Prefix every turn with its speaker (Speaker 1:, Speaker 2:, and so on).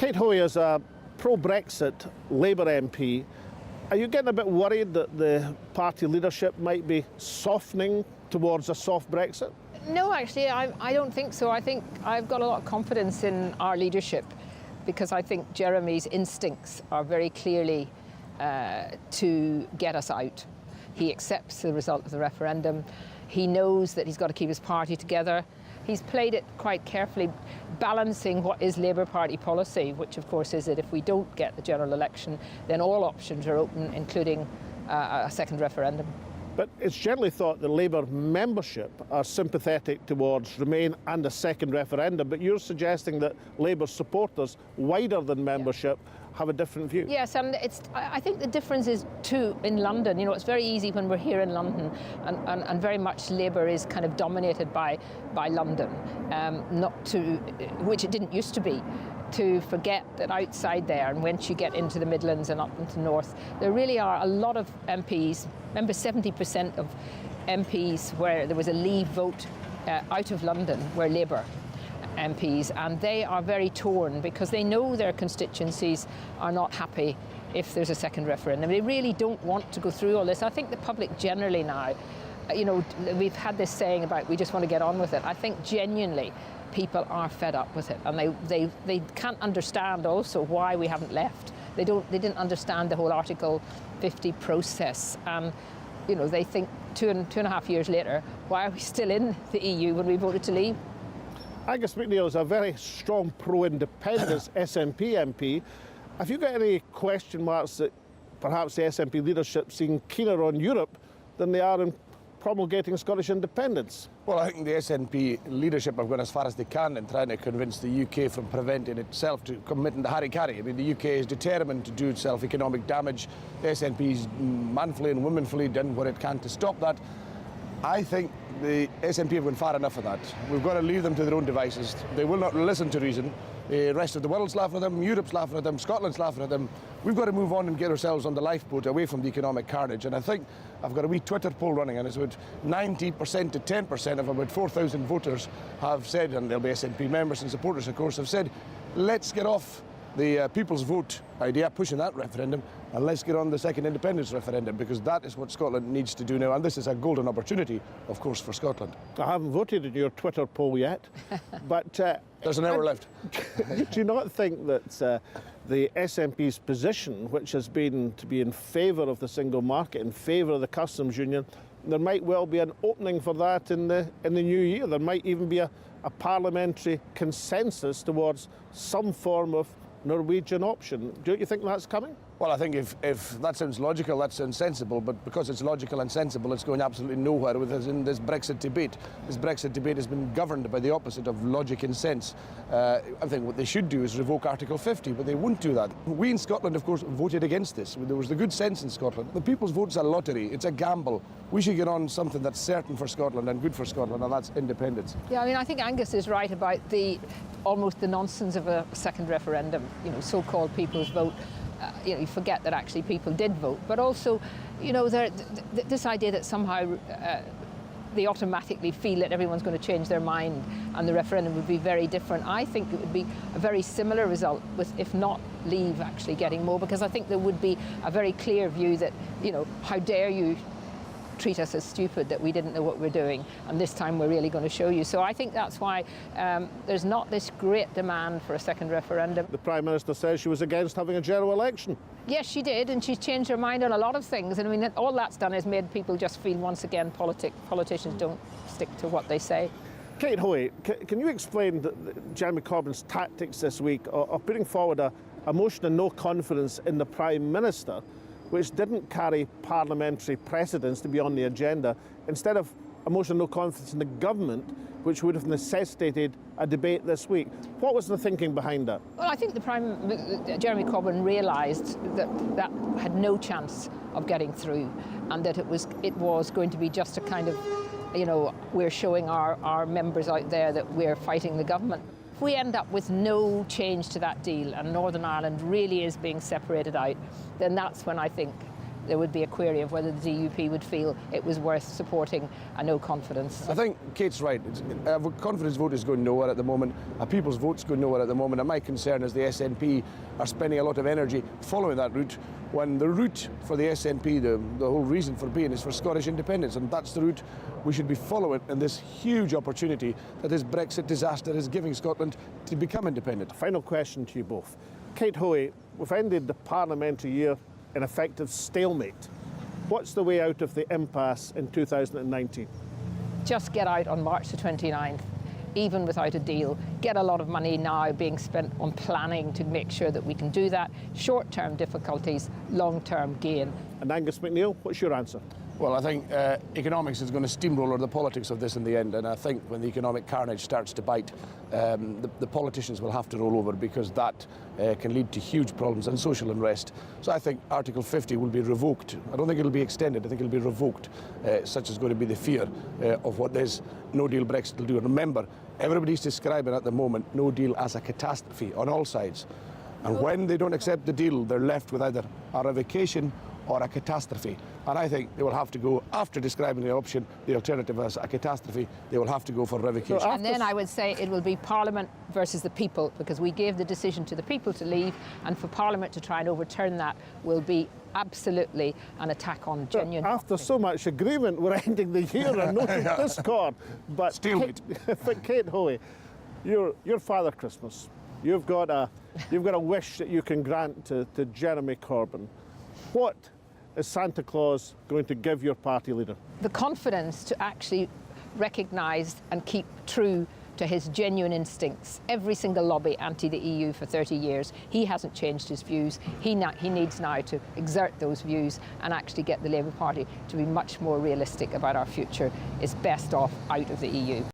Speaker 1: Kate Hoey is a pro-Brexit Labour MP. Are you getting a bit worried that the party leadership might be softening towards a soft Brexit?
Speaker 2: No, actually, I don't think so. I think I've got a lot of confidence in our leadership because I think Jeremy's instincts are very clearly to get us out. He accepts the result of the referendum. He knows that he's got to keep his party together. He's played it quite carefully, balancing what is Labour Party policy, which of course is that if we don't get the general election, then all options are open, including a second referendum.
Speaker 1: But it's generally thought that Labour membership are sympathetic towards Remain and a second referendum, but you're suggesting that Labour supporters, wider than membership, have a different view.
Speaker 2: Yes, and I think the difference is too in London. You know, it's very easy when we're here in London, and very much Labour is kind of dominated by London, which it didn't used to be. To forget that outside there, and once you get into the Midlands and up into North, there really are a lot of MPs. Remember, 70% of MPs where there was a leave vote out of London were Labour MPs, and they are very torn because they know their constituencies are not happy if there's a second referendum. They really don't want to go through all this. I think the public generally now, you know, we've had this saying about we just want to get on with it. I think genuinely people are fed up with it, and they can't understand also why we haven't left. They didn't understand the whole Article 50 process, and you know, they think two and a half years later, why are we still in the EU when we voted to leave?
Speaker 1: Angus McNeil is a very strong pro-independence SNP MP. Have you got any question marks that perhaps the SNP leadership seem keener on Europe than they are in promulgating Scottish independence?
Speaker 3: Well, I think the SNP leadership have gone as far as they can in trying to convince the UK from preventing itself to committing the harry-carry. I mean, the UK is determined to do itself economic damage. The SNP's manfully and womanfully done what it can to stop that. I think the SNP have gone far enough of that. We've got to leave them to their own devices. They will not listen to reason. The rest of the world's laughing at them, Europe's laughing at them, Scotland's laughing at them. We've got to move on and get ourselves on the lifeboat away from the economic carnage. And I think I've got a wee Twitter poll running, and it's about 90% to 10% of about 4,000 voters have said, and there'll be SNP members and supporters, of course, have said, let's get off the people's vote idea, pushing that referendum, and let's get on the second independence referendum, because that is what Scotland needs to do now, and this is a golden opportunity, of course, for Scotland.
Speaker 1: I haven't voted in your Twitter poll yet, but...
Speaker 3: There's an hour left.
Speaker 1: Do you not think that the SNP's position, which has been to be in favour of the single market, in favour of the customs union, there might well be an opening for that in the new year? There might even be a parliamentary consensus towards some form of Norwegian option. Don't you think that's coming?
Speaker 3: Well, I think if that sounds logical, that sounds sensible, but because it's logical and sensible, it's going absolutely nowhere with us in this Brexit debate. This Brexit debate has been governed by the opposite of logic and sense. I think what they should do is revoke Article 50, but they won't do that. We in Scotland, of course, voted against this. There was the good sense in Scotland. The people's vote's a lottery, it's a gamble. We should get on something that's certain for Scotland and good for Scotland, and that's independence.
Speaker 2: Yeah, I mean, I think Angus is right about almost the nonsense of a second referendum, you know, so-called people's vote. You know, you forget that actually people did vote, but also, you know, this idea that somehow they automatically feel that everyone's going to change their mind and the referendum would be very different. I think it would be a very similar result with, if not Leave actually getting more, because I think there would be a very clear view that, you know, how dare you treat us as stupid that we didn't know what we're doing, and this time we're really going to show you. So I think that's why there's not this great demand for a second referendum.
Speaker 1: The Prime Minister says she was against having a general election.
Speaker 2: Yes, she did, and she's changed her mind on a lot of things. And I mean, all that's done is made people just feel once again politicians don't stick to what they say.
Speaker 1: Kate Hoey, can you explain Jeremy Corbyn's tactics this week of putting forward a motion of no confidence in the Prime Minister, which didn't carry parliamentary precedence to be on the agenda, instead of a motion of no confidence in the government, which would have necessitated a debate this week? What was the thinking behind that?
Speaker 2: Well, I think Jeremy Corbyn realised that had no chance of getting through, and that it was going to be just a kind of, you know, we're showing our members out there that we're fighting the government. If we end up with no change to that deal and Northern Ireland really is being separated out, then that's when I think there would be a query of whether the DUP would feel it was worth supporting a no confidence.
Speaker 3: I think Kate's right. A confidence vote is going nowhere at the moment. A people's vote's going nowhere at the moment. And my concern is the SNP are spending a lot of energy following that route, when the route for the SNP, the whole reason for being, is for Scottish independence. And that's the route we should be following in this huge opportunity that this Brexit disaster is giving Scotland to become independent.
Speaker 1: Final question to you both. Kate Hoey, we've ended the parliamentary year in effective stalemate. What's the way out of the impasse in 2019?
Speaker 2: Just get out on March the 29th, even without a deal. Get a lot of money now being spent on planning to make sure that we can do that. Short-term difficulties, long-term gain.
Speaker 1: And Angus McNeill, what's your answer?
Speaker 3: Well, I think economics is going to steamroller the politics of this in the end, and I think when the economic carnage starts to bite, the politicians will have to roll over, because that can lead to huge problems and social unrest. So I think Article 50 will be revoked. I don't think it'll be extended. I think it'll be revoked. Such is going to be the fear of what this no-deal Brexit will do. And remember, everybody's describing at the moment no deal as a catastrophe on all sides. And when they don't accept the deal, they're left with either a revocation or a catastrophe. And I think they will have to go, after describing the option, the alternative as a catastrophe, they will have to go for revocation.
Speaker 2: And then I would say it will be Parliament versus the people, because we gave the decision to the people to leave, and for Parliament to try and overturn that will be absolutely an attack on genuine...
Speaker 1: After so much agreement, we're ending the year on note of discord. But Kate Hoey, your Father Christmas, you've got a wish that you can grant to Jeremy Corbyn. What is Santa Claus going to give your party leader?
Speaker 2: The confidence to actually recognise and keep true to his genuine instincts. Every single lobby anti the EU for 30 years, he hasn't changed his views. He needs now to exert those views and actually get the Labour Party to be much more realistic about our future. Is best off out of the EU.